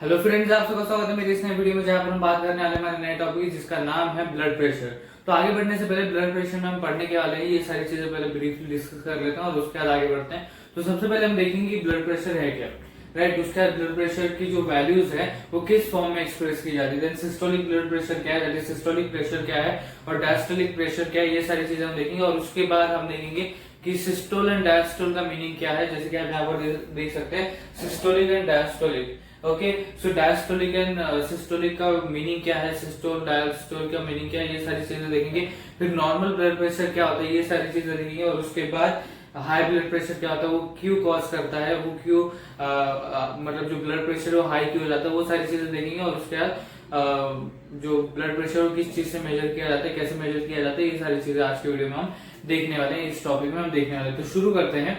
Hello friends, आप सबका स्वागत है मेरी इस नई वीडियो में जहां पर हम बात करने वाले हैं हमारे नए टॉपिक जिसका नाम है ब्लड प्रेशर। तो आगे बढ़ने से पहले ब्लड प्रेशर में हम पढ़ने के वाले हैं ये सारी चीजें पहले ब्रीफली डिस्कस कर लेते हैं और उसके बाद आगे बढ़ते हैं। तो सबसे पहले हम देखेंगे कि ब्लड प्रेशर है क्या, राइट। उसके बाद ब्लड प्रेशर की जो वैल्यूज है वो किस फॉर्म में एक्सप्रेस की जाती है, सिस्टोलिक ब्लड प्रेशर क्या है, सिस्टोलिक प्रेशर क्या है और डायस्टोलिक प्रेशर क्या है, ये सारी चीजें हम देखेंगे। और उसके बाद हम देखेंगे कि सिस्टोल एंड डायस्टोल का मीनिंग क्या है, जैसे कि आप यहाँ पर देख सकते हैं systolic and diastolic. Okay, so diastolic and systolic का मीनिंग क्या है, सिस्टोल डायस्टोल का मीनिंग क्या है, ये सारी चीजें देखेंगे। फिर नॉर्मल ब्लड प्रेशर क्या होता है, ये सारी चीजें देखेंगे। और उसके बाद हाई ब्लड प्रेशर क्या होता है, वो क्यों कॉज करता है, वो क्यों मतलब जो ब्लड प्रेशर है वो हाई क्यों हो जाता है, वो सारी चीजें देखेंगे। और उसके बाद जो ब्लड प्रेशर किस चीज से मेजर किया जाता है, कैसे मेजर किया जाता है, ये सारी चीजें आज के वीडियो में हम देखने वाले हैं, इस टॉपिक में हम देखने वाले हैं। तो शुरू करते हैं।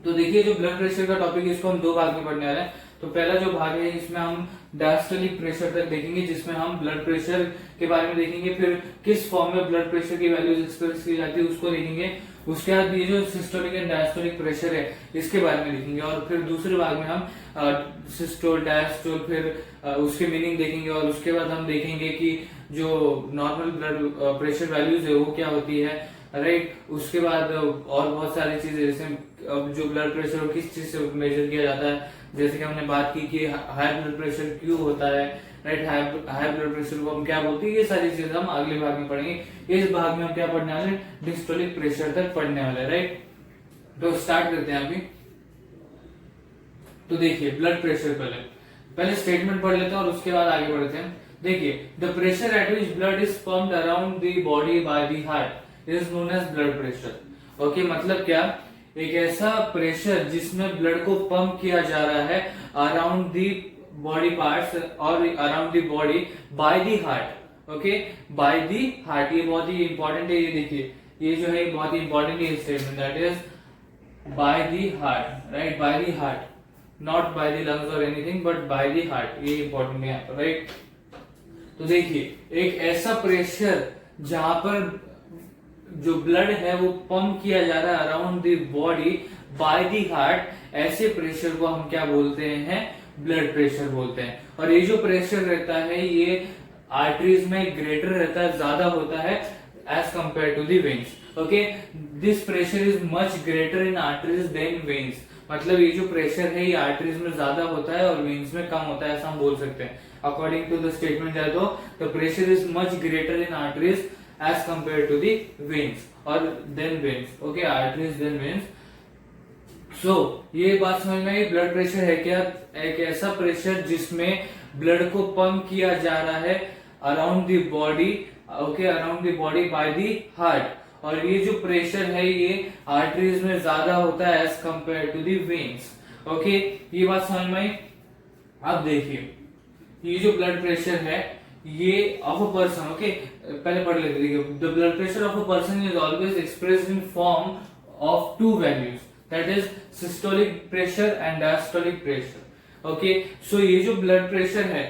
तो देखिए, जो ब्लड प्रेशर का टॉपिक है इसको हम दो भाग में पढ़ने वाले हैं। तो पहला जो भाग है इसमें हम डायस्टोलिक प्रेशर तक देखेंगे, जिसमें हम ब्लड प्रेशर के बारे में देखेंगे, फिर किस फॉर्म में ब्लड प्रेशर की वैल्यूज एक्सप्रेस की जाती है उसको देखेंगे। उसके बाद ये जो सिस्टोलिक एंड डायस्टोलिक प्रेशर है इसके बारे में देखेंगे। और फिर दूसरे भाग में हम सिस्टोल डायस्टोल फिर उसके मीनिंग देखेंगे। और उसके बाद हम देखेंगे कि जो नॉर्मल ब्लड प्रेशर वैल्यूज है वो क्या होती है, राइट। उसके बाद और बहुत सारी चीजें, जैसे जो ब्लड प्रेशर को किस चीज से मेजर किया जाता है, जैसे कि हमने बात की कि हाई ब्लड प्रेशर क्यों होता है, राइट। हाई ब्लड प्रेशर को हम क्या बोलते हैं, ये सारी चीजें हम अगले भाग में पढ़ेंगे। इस भाग में हम क्या पढ़ने वाले, डिस्टोलिक प्रेशर तक पढ़ने वाले, राइट। तो स्टार्ट करते हैं अभी। तो देखिए, ब्लड प्रेशर पहले स्टेटमेंट पढ़ लेते हैं और उसके बाद आगे बढ़ते हैं। देखिए, the pressure at which blood is pumped around the body by the heart is known as blood pressure. Okay, मतलब क्या, एक ऐसा प्रेशर जिसमें ब्लड को पंप किया जा रहा है अराउंड दी बॉडी पार्ट्स और around the body by the heart. Okay, bye the heart, ये बहुत ही इंपॉर्टेंट है। ये देखिए, ये जो है बहुत ही इंपॉर्टेंट है statement, that is by the heart, right. By the heart, not by the lungs और anything but by the heart, ये इंपॉर्टेंट है यहाँ पर, राइट। तो देखिए, एक ऐसा प्रेशर जहां पर जो ब्लड है वो पंप किया जा रहा है around the body by the heart, ऐसे प्रेशर को हम क्या बोलते हैं, ब्लड प्रेशर बोलते हैं। और ये जो प्रेशर रहता है ये आर्टरीज में ग्रेटर रहता है, ज्यादा होता है as compare to the veins. Okay, this pressure is much greater in arteries than veins. मतलब ये जो प्रेशर है ये आर्टरीज में ज्यादा होता है और वेन्स में कम होता है, ऐसा हम बोल सकते हैं। अकॉर्डिंग टू द स्टेटमेंट है तो the pressure is much greater in arteries as compared to the veins or then veins, okay, arteries then veins. So ये बात समझ में आई, ब्लड प्रेशर है क्या, एक ऐसा प्रेशर जिसमें ब्लड को पंप किया जा रहा है around the body, okay, around the body by the heart. और ये जो प्रेशर है ये आर्टरीज में ज्यादा होता है as compare to the veins. Okay, ये बात समझ में आई। अब देखिए, ये जो ब्लड प्रेशर है ये ऑफ अ पर्सन, ओके, पहले पढ़ लेते हैं। The blood pressure of a person is always expressed in form of two values, that is systolic pressure and diastolic pressure. Okay, so ये जो ब्लड प्रेशर है,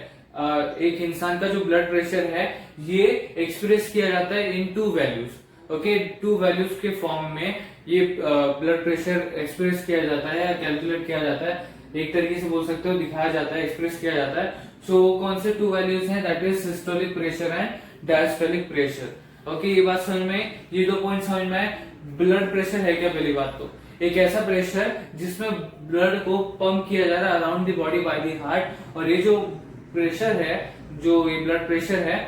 एक इंसान का जो ब्लड प्रेशर है ये एक्सप्रेस किया जाता है in two values. Okay, two values के फॉर्म में ये ब्लड प्रेशर एक्सप्रेस किया जाता है या कैलकुलेट किया जाता है, एक तरीके से बोल सकते हो, दिखाया जाता है, एक्सप्रेस किया जाता है। सो कौन से टू वैल्यूज हैं, that is systolic pressure and diastolic pressure. Okay, ये बात समझ में, ये दो पॉइंट समझ में आए। ब्लड प्रेशर है क्या, पहली बात तो एक ऐसा प्रेशर जिसमें ब्लड को पंप किया जा रहा है around the body by the heart. और ये जो प्रेशर है, जो ये ब्लड प्रेशर है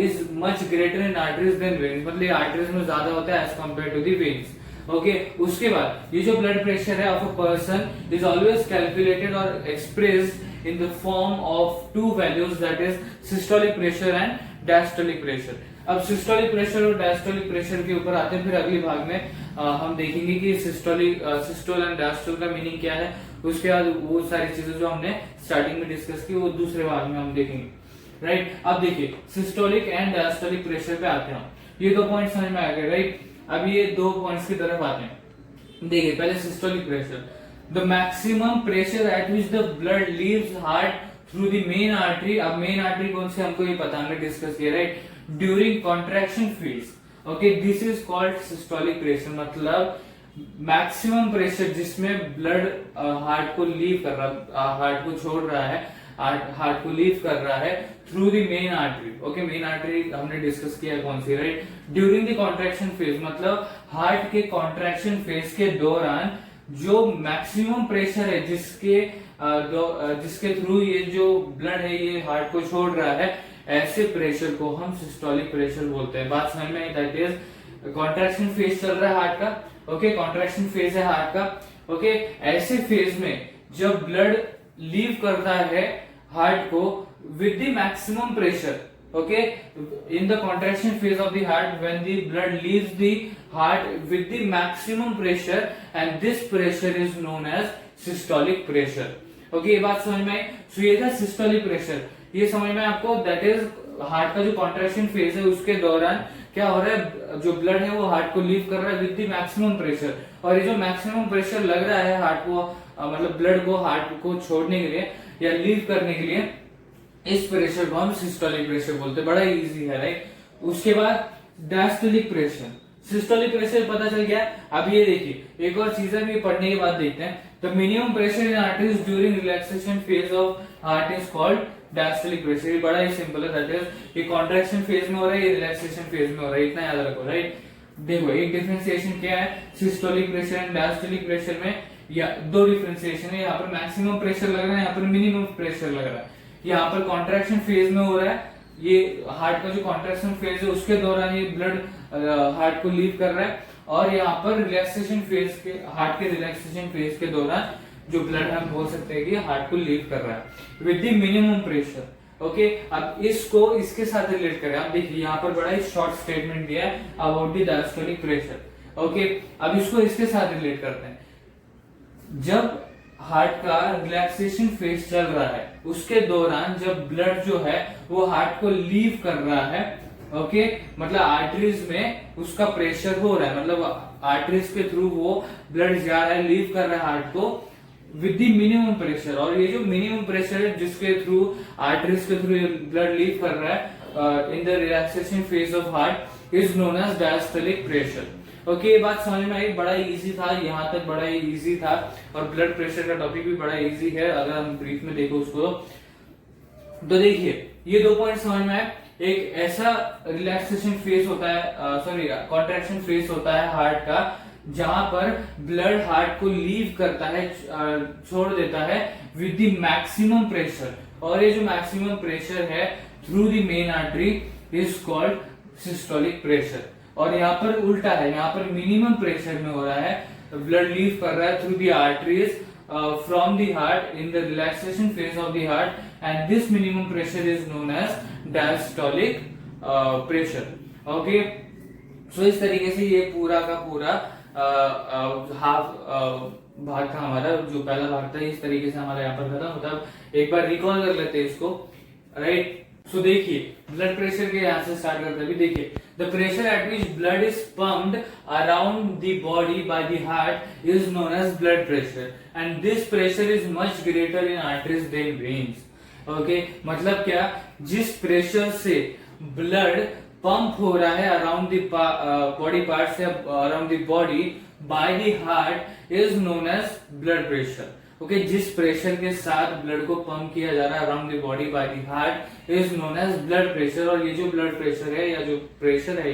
is much greater in arteries than veins, मतलब आर्टरीज में ज्यादा होता है as compare to the veins. Okay, उसके बाद ये जो ब्लड प्रेशर है of a person is always calculated और expressed in the form of two values, that is systolic pressure and diastolic pressure. अब सिस्टोलिक प्रेशर और डायस्टोलिक प्रेशर के ऊपर आते हैं, फिर अगले भाग में हम देखेंगे कि सिस्टोल एंड डायस्टोल का मीनिंग क्या है। उसके बाद वो सारी चीजें जो हमने स्टार्टिंग में डिस्कस की वो दूसरे भाग में हम देखेंगे, राइट। अब देखिए, सिस्टोलिक एंड डायस्टोलिक प्रेशर पे आते हैं। ये दो पॉइंट समझ में आ गए, राइट। अब ये दो पॉइंट्स की तरफ आते हैं। देखिए, पहले systolic pressure, the maximum pressure at which the blood leaves heart through the main artery। अब मेन आर्टरी कौन सी हमको ये पता, हमने डिस्कस किया, right, during contraction phase. Okay, this is called systolic pressure, मतलब मैक्सिमम प्रेशर जिसमें ब्लड हार्ट को लीव कर रहा, हार्ट को छोड़ रहा है हार्ट को लीव कर रहा है through the main artery. Okay, main artery हमने डिस्कस किया है कौन सी, right. During the contraction phase, मतलब हार्ट के कॉन्ट्रैक्शन फेज के दौरान जो मैक्सिमम प्रेशर है जिसके थ्रू ये जो ब्लड है ये हार्ट को छोड़ रहा है, ऐसे प्रेशर को हम सिस्टोलिक प्रेशर बोलते हैं। बात समझ में आई? दैट इज कॉन्ट्रैक्शन फेज चल रहा है हार्ट का। ओके, कॉन्ट्रैक्शन फेज है हार्ट का। ओके, ऐसे फेज में जब ब्लड लीव करता है हार्ट को with the maximum pressure, okay, in the contraction phase of the heart when the blood leaves the heart with the maximum pressure and this pressure is known as systolic pressure। okay, ये बात समझ में आई? so ये था systolic pressure, ये समझ में आपको? that is हार्ट का जो कॉन्ट्रैक्शन फेज है उसके दौरान क्या हो रहा है, जो ब्लड है वो हार्ट को लीव कर रहा है विद द मैक्सिमम प्रेशर, और ये जो मैक्सिमम प्रेशर लग रहा है हार्ट को मतलब ब्लड को हार्ट को छोड़ने के लिए या लीव करने के लिए, इस प्रेशर को हम सिस्टोलिक प्रेशर बोलते हैं। बड़ा इजी है, राइट। उसके बाद डायस्टोलिक प्रेशर, सिस्टोलिक प्रेशर पता चल गया। अब ये देखिए एक और चीज है, भी पढ़ने के बाद देखते हैं। The minimum pressure in arteries during relaxation phase of heart is called diastolic pressure. ये बड़ा ही सिंपल है, दैट इज ये कॉन्ट्रैक्शन फेज में हो रहा है, ये रिलैक्सेशन फेज में हो रहा है, इतना याद रखो, राइट। देखो एक डिफरेंशिएशन क्या है systolic pressure and diastolic pressure में, या दो डिफरेंशिएशन है। यहाँ पर मैक्सिमम प्रेशर लग रहा है, यहाँ पर मिनिमम प्रेशर लग रहा है। यहाँ पर कॉन्ट्रैक्शन फेज में हो रहा है, ये हार्ट का जो कॉन्ट्रैक्शन फेज है उसके दौरान ये ब्लड हार्ट को लीव कर रहा है, और यहाँ पर रिलैक्सेशन फेज के, हार्ट के रिलैक्सेशन फेज के दौरान जो ब्लड हम बोल सकते हैं कि हार्ट को लीव कर रहा है with the minimum pressure. Okay, अब इसको इसके साथ रिलेट करें। आप देखिए यहाँ पर बड़ा ही शॉर्ट स्टेटमेंट दिया है about the diastolic pressure. Okay, अब इसको इसके साथ रिलेट करते हैं। जब हार्ट का रिलैक्सेशन फेज चल रहा है उसके दौरान जब ब्लड जो है वो हार्ट को लीव कर रहा है, ओके, मतलब आर्टरीज में उसका प्रेशर हो रहा है, मतलब आर्टरीज के थ्रू वो ब्लड जा रहा है, लीव कर रहा है हार्ट को विद द मिनिमम प्रेशर। और ये जो मिनिमम प्रेशर है जिसके थ्रू आर्टरीज के थ्रू ब्लड लीव कर रहा है in the relaxation phase of heart is known as diastolic pressure. Okay, ये बात समझ में आई? बड़ा इजी था, यहाँ तक बड़ा ही इजी था, और ब्लड प्रेशर का टॉपिक भी बड़ा इजी है अगर हम ब्रीफ में देखो उसको। तो देखिए ये दो पॉइंट समझ में आए। एक ऐसा रिलैक्सेशन फेज होता है, सॉरी कॉन्ट्रैक्शन फेज होता है हार्ट का, जहां पर ब्लड हार्ट को लीव करता है, छोड़ देता है विद द मैक्सिमम प्रेशर, और ये जो मैक्सिमम प्रेशर है through the main artery is called systolic pressure. और यहाँ पर उल्टा है, यहाँ पर मिनिमम प्रेशर में हो रहा है, ब्लड लीव कर रहा है through the arteries from the heart in the relaxation phase of the heart, and this minimum pressure is known as diastolic pressure. Okay, so इस तरीके से ये पूरा का पूरा हाफ भाग था हमारा, जो पहला भाग था इस तरीके से हमारा यहाँ पर खत्म होता है। एक बार रिकॉल कर लेते हैं इसको, राइट। सो देखिए ब्लड प्रेशर के यहाँ से स्टार्ट करते हैं। देखिए the pressure at which blood is pumped around the body by the heart is known as blood pressure, and this pressure is much greater in arteries than veins. Okay, मतलब क्या, जिस pressure से blood pump हो रहा है around the body parts या around the body by the heart is known as blood pressure. Okay, जिस pressure के साथ ब्लड को पंप किया जा रहा है around the body by the heart is known as blood pressure. और ये जो ब्लड प्रेशर है या जो प्रेशर है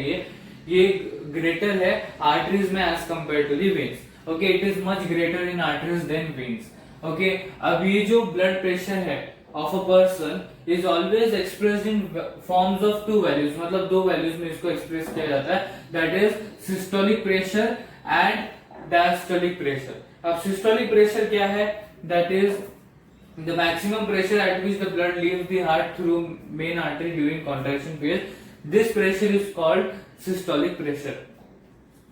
ये ग्रेटर है आर्टरीज में as compare to the veins. Okay, it is much greater in arteries than veins. Okay, अब ये जो ब्लड प्रेशर है of a person is always expressed in forms of two values, मतलब दो वैल्यूज में इसको एक्सप्रेस किया जाता है, that is systolic pressure and diastolic pressure। अब systolic pressure क्या है? That is the maximum pressure at which the blood leaves the heart through main artery during contraction phase. This pressure is called systolic pressure।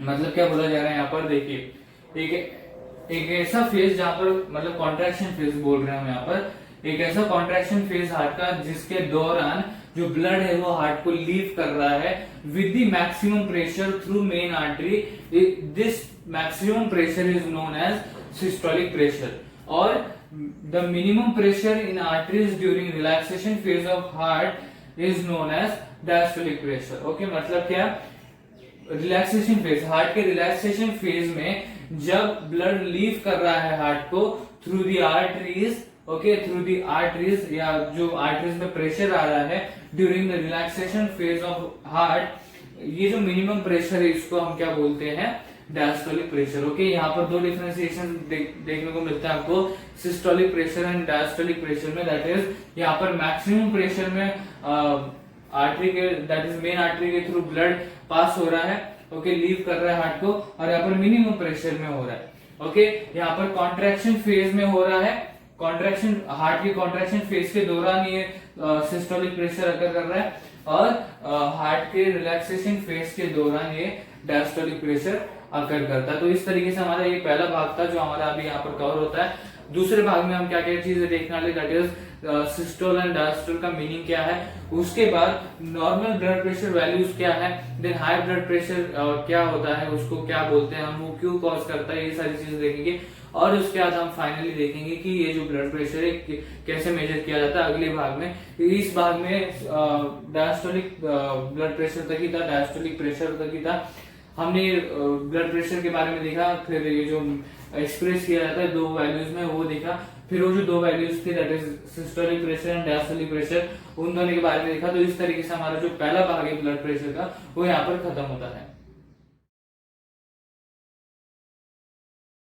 मतलब क्या बोला जा रहा है यहाँ पर? देखिए एक ऐसा फेज जहाँ पर मतलब कॉन्ट्रैक्शन फेज बोल रहे हैं हम यहाँ पर, एक ऐसा कॉन्ट्रैक्शन फेज हार्ट का जिसके दौरान जो ब्लड है वो हार्ट को लीव कर रहा है with the maximum pressure through main artery. This maximum pressure is known as systolic pressure, और the minimum pressure in arteries during relaxation phase of heart is known as diastolic pressure. Okay, मतलब क्या, relaxation phase, heart के relaxation phase में जब blood leave कर रहा है heart को through the arteries okay through the arteries, या जो आर्टरीज में प्रेशर आ रहा है during the relaxation phase of heart, ये जो मिनिमम प्रेशर है इसको हम क्या बोलते हैं, डायस्टोलिक प्रेशर। ओके, यहाँ पर दो डिफरेंशिएशन देखने को मिलता है आपको systolic pressure and diastolic pressure में। दैट इज यहाँ पर मैक्सिमम प्रेशर में आर्टरी के, दैट इज मेन आर्टरी के थ्रू ब्लड पास हो रहा है, ओके लीव कर रहा है हार्ट को, और यहाँ पर मिनिमम प्रेशर में हो रहा है। ओके, यहाँ पर कॉन्ट्रैक्शन फेज में हो रहा है, कॉन्ट्रैक्शन हार्ट की कॉन्ट्रैक्शन फेज के दौरान ये सिस्टोलिक प्रेशर अकर कर रहा है, और हार्ट के रिलैक्सेशन फेज के दौरान ये डायस्टोलिक प्रेशर अकर करता है। तो इस तरीके से हमारा ये पहला भाग था जो हमारा अभी यहाँ पर कवर होता है। दूसरे भाग में हम क्या क्या चीजें देखने वाले, that is systole and diastole का मीनिंग क्या है, उसके बाद नॉर्मल ब्लड प्रेशर वैल्यूज क्या है, देन हाई ब्लड प्रेशर क्या होता है, उसको क्या बोलते हैं हम, वो क्यों कॉज करता है, ये सारी चीजें देखेंगे। और उसके बाद हम फाइनली देखेंगे कि ये जो ब्लड प्रेशर है कैसे मेजर किया जाता है अगले भाग में। इस भाग में डायस्टोलिक ब्लड प्रेशर तक ही था, डायस्टोलिक प्रेशर तक ही था। हमने ब्लड प्रेशर के बारे में देखा, फिर ये जो एक्सप्रेस किया जाता है दो वैल्यूज में वो देखा, फिर वो जो दो वैल्यूज थे that is systolic pressure and diastolic pressure, उन दोनों के बारे में देखा। तो इस तरीके से हमारा जो पहला भाग है ब्लड प्रेशर का वो यहाँ पर खत्म होता है।